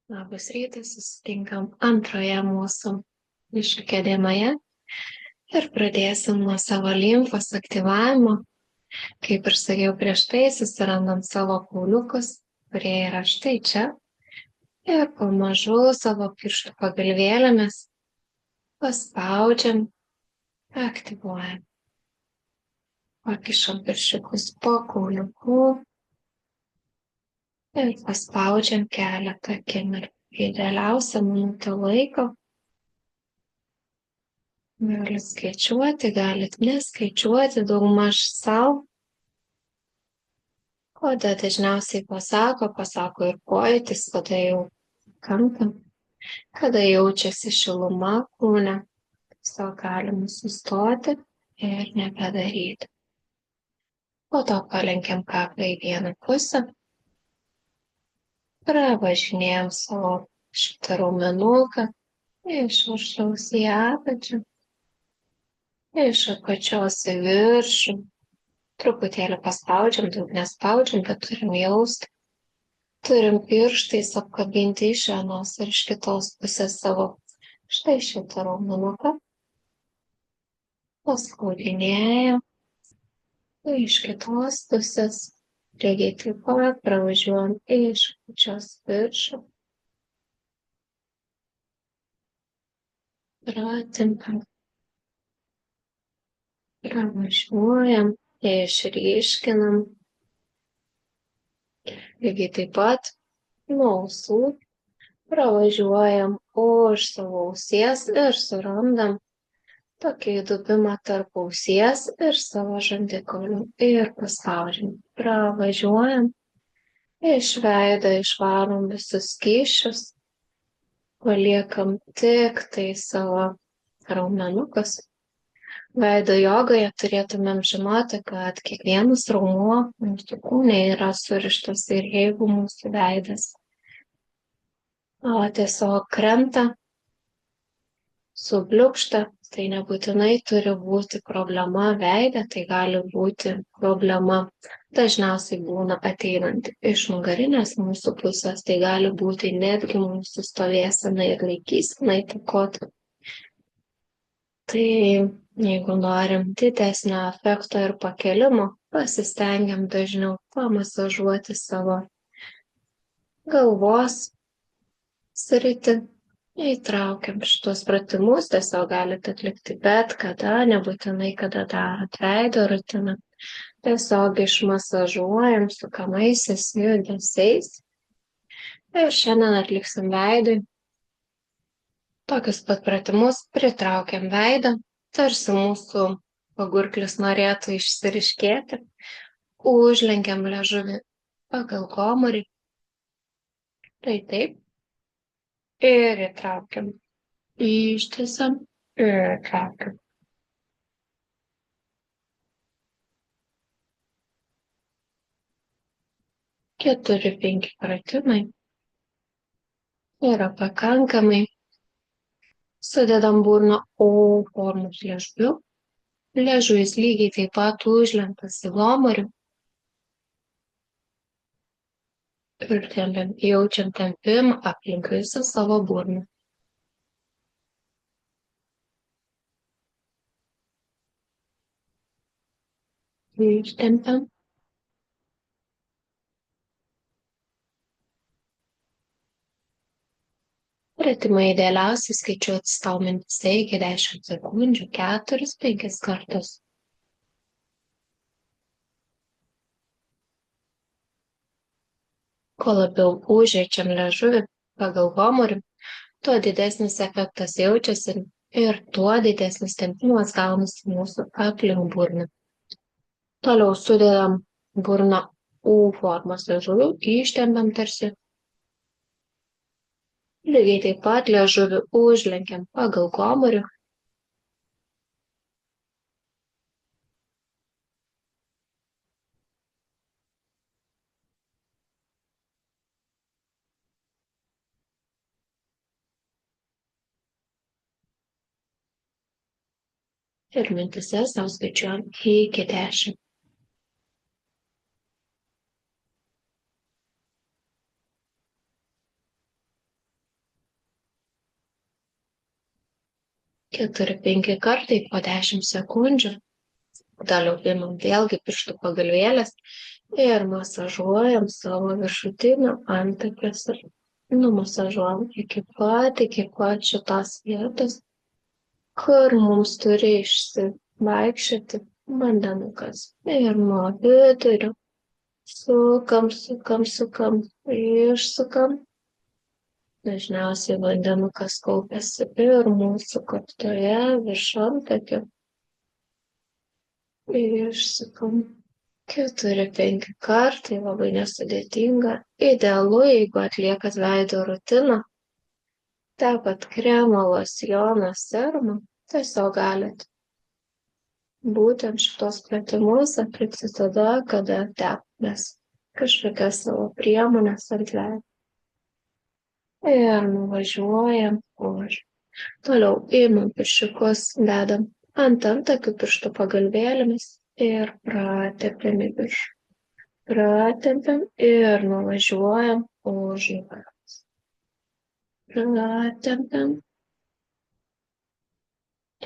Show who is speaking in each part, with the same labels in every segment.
Speaker 1: Labas rytas, susitinkam antroje mūsų iššūkio dienoje ir pradėsim nuo savo limfos aktyvavimo. Kaip ir sakiau prieš tai, susirandam savo kauliukus, kurie yra štai čia. Ir pamažu savo pirštų pagalvėlėmis paspaudžiam, aktyvuojam. Pakišam pirščiukus po kauliukų ir paspaudžiam keletą akimirkų. Idealiausia minutę laiko. Galit skaičiuoti, galit neskaičiuoti daugmaž savo. Kada dažniausiai pasako ir pojūtis, kada jau kanka, kada jaučiasi šiluma kūne. Tiesiog galime sustoti ir nebedaryti. Po to palenkiam kaklą į vieną pusę. Pravažinėjam savo šitą raumenuką iš viršaus į apačią, iš apačios į viršų. Truputėlį paspaudžiam, daug nespaudžiam, bet turim jausti. Turim pirštais apkabinti iš vienos ir iš kitos pusės savo štai šitą raumenuką. Paspaudinėjam. Iš kitos pusės lygiai taip pat pravažiuojam iš apačios viršų. Pratempiam. Pravažiuojam, išryškinam. Lygiai taip pat nuo ausų pravažiuojam už savo ausies ir surandam tokį įdubimą tarp ausies ir savo žandikaulių ir paspaudžiam. Pravažiuojam, iš veido išvarom visus skysčius, paliekam tik tai savo raumenukus. Veido jogoje turėtumėm žinoti, kad kiekvienas raumuo mūsų kūne yra surištas ir jeigu mūsų veidas tiesiog krenta, subliūkšta, tai nebūtinai turi būti problema veide, tai gali būti problema, dažniausiai būna ateinanti iš nugarinės mūsų pusės, tai gali būti netgi mūsų stovėsena ir laikysena įtakoti. Tai jeigu norim didesnio efekto ir pakelimo, pasistengiam dažniau pamasažuoti savo galvos sritį. Įtraukiam šitos pratimus, tiesiog galite atlikti bet kada, nebūtinai kada darot veido rutiną. Tiesiog išmasažuojam sukamaisiais judesiais. Ir šiandien atliksim veidui tokius pat pratimus, pritraukiam veidą, tarsi mūsų pagurklis norėtų išsiriškėti, užlenkiam liežuvį pagal gomurį. Tai taip. Ir įtraukiam. Ištiesiam ir įtraukiam. 4-5 pratimai yra pakankamai. Sudedam burną O formos liežuviu. Liežuvis lygiai taip pat užlenktas į gomurį. Ir jaučiam tempimą aplink visą savo burną. Ištempiam. Pratimai idealiausiai skaičiuoti sau mintyse iki 10 sekundžių, 4-5 kartus. Kuo labiau užjaučiam liežuvį pagal gomurį, tuo didesnis efektas jaučiasi ir tuo didesnis tempimas gaunasi mūsų aplink burną. Toliau sudedam burną U formos liežuviu, ištempiam tarsi. Lygiai taip pat liežuvį užlenkiam pagal gomurį. Ir mintyse sau skaičiuojam iki 10. 4-5 kartai po 10 sekundžių. Toliau imam vėlgi pirštų pagalvėlės ir masažuojam savo viršutinio antakės ir numasažuojam iki pat šitos vietos, kur mums turi išsivaikščioti vandenukas. Ir nuo vidurio sukam, išsukam. Dažniausiai vandenukas kaupiasi ir mūsų kaktoje virš antakio. Išsukam 4-5 kartai, labai nesudėtinga. Idealu, jeigu atliekat veido rutiną, tepat kremą, losjoną, serumą, tiesiog galit būtent šitos pratimus atlikti tada, kada tepamės kažkokias savo priemonės ant veido. Ir nuvažiuojam už. Toliau imam pirščiukus, dedam ant antakių pirštų pagalvėlėmis ir pratepiam į viršų. Pratepiam ir nuvažiuojam už nugaros. Pratepiam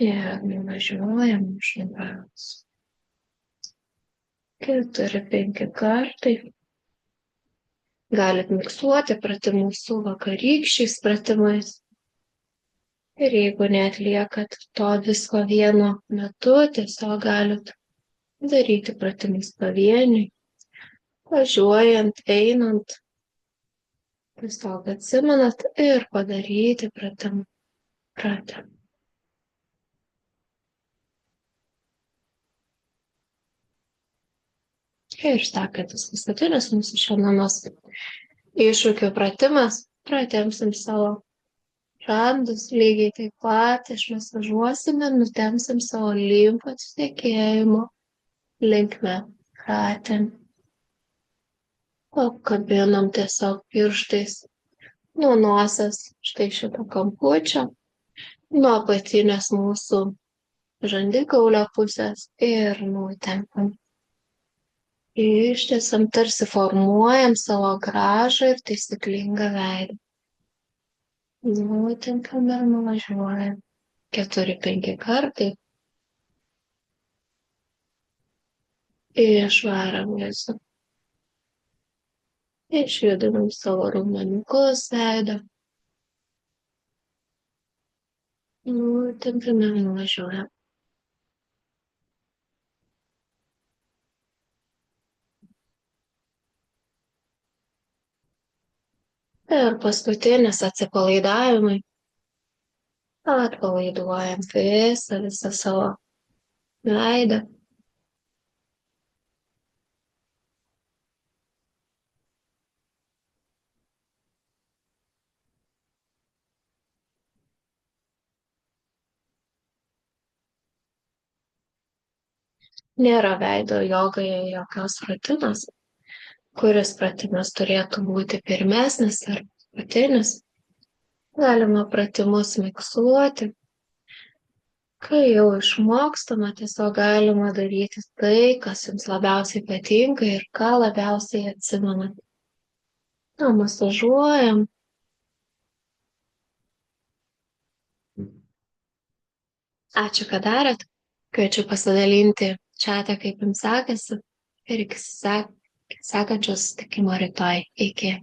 Speaker 1: ir nuvažiuojam už nugaros. 4-5 kartai. Galit miksuoti pratimus su vakarykščiais pratimais. Ir jeigu neatliekat to visko vienu metu, tiesiog galit daryti pratimus pavieniui, važiuojant, einant, tiesiog atsimenat ir padaryti pratimą. Ir sekantis paskutinis mūsų šiandienos iššūkių pratimas, pratempsim savo žandus, lygiai taip pat išmasažuosime, nutempsim savo limfos tekėjimo linkme. Pratėm. Apkabinam tiesiog pirštais nuo nosies, štai šito kampučio, nuo apatinės mūsų žandikaulio pusės ir nutempam. Ištiesiam, tarsi formuojam savo gražų ir taisyklingą veidą. Nutempiam ir nuvažiuojam. 4-5 kartai. Išvaram visą. Išjudinam savo raumenukus veidą. Nutempiam ir nuvažiuojam. Ir paskutinis atsipalaidavimai. Atpalaiduojam visą savo veidą. Nėra veido jogoje jokios rutinos, kuris pratimas turėtų būti pirmesnis ar paskutinis. Galima pratimus miksuoti. Kai jau išmokstama, tiesiog galima daryti tai, kas jums labiausiai patinka ir ką labiausiai atsimenat. Masažuojam. Ačiū, kad darėt. Kviečiu pasidalinti čate, kaip jums sekasi. Ir iki sekančio susitikimo rytoj. Iki.